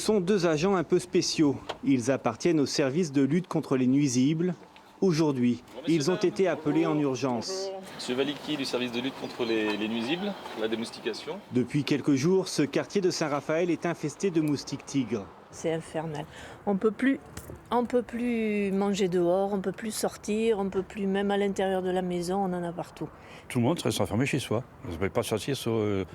Ce sont deux agents un peu spéciaux. Ils appartiennent au service de lutte contre les nuisibles. Aujourd'hui, ils ont été appelés en urgence. Monsieur Valiki du service de lutte contre les nuisibles, la démoustication. Depuis quelques jours, ce quartier de Saint-Raphaël est infesté de moustiques tigres. C'est infernal. On peut plus manger dehors, on peut plus sortir, on peut plus, même à l'intérieur de la maison, on en a partout. Tout le monde reste enfermé chez soi. On ne peut pas sortir sur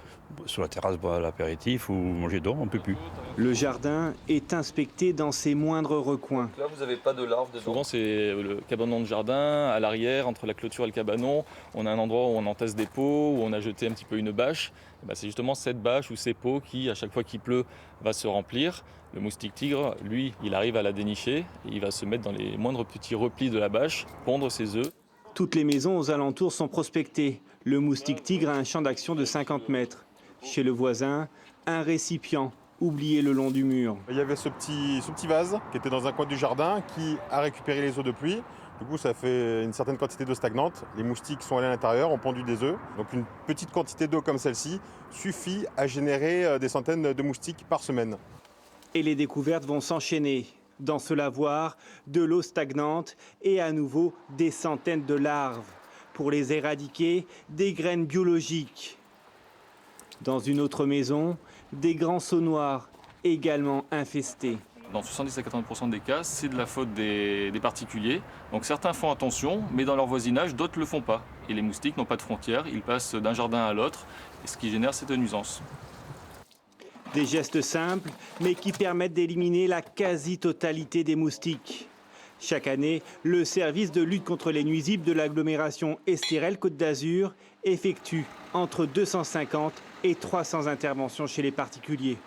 la terrasse boire l'apéritif ou manger dehors, on ne peut plus. Le jardin est inspecté dans ses moindres recoins. Là, vous n'avez pas de larves dedans. Souvent, c'est le cabanon de jardin, à l'arrière, entre la clôture et le cabanon. On a un endroit où on entasse des pots, où on a jeté un petit peu une bâche. C'est justement cette bâche ou ces pots qui, à chaque fois qu'il pleut, va se remplir. Le moustique tigre, lui, il arrive à la dénicher et il va se mettre dans les moindres petits replis de la bâche, pondre ses œufs. Toutes les maisons aux alentours sont prospectées. Le moustique tigre a un champ d'action de 50 mètres. Chez le voisin, un récipient oublié le long du mur. Il y avait ce petit vase qui était dans un coin du jardin qui a récupéré les eaux de pluie. Du coup, ça fait une certaine quantité d'eau stagnante. Les moustiques sont allés à l'intérieur, ont pondu des œufs. Donc une petite quantité d'eau comme celle-ci suffit à générer des centaines de moustiques par semaine. Et les découvertes vont s'enchaîner. Dans ce lavoir, de l'eau stagnante et à nouveau des centaines de larves. Pour les éradiquer, des graines biologiques. Dans une autre maison, des grands seaux noirs également infestés. Dans 70 à 80% des cas, c'est de la faute des particuliers. Donc certains font attention, mais dans leur voisinage, d'autres ne le font pas. Et les moustiques n'ont pas de frontières, ils passent d'un jardin à l'autre, et ce qui génère cette nuisance. Des gestes simples, mais qui permettent d'éliminer la quasi-totalité des moustiques. Chaque année, le service de lutte contre les nuisibles de l'agglomération Estérel-Côte d'Azur effectue entre 250 et 300 interventions chez les particuliers.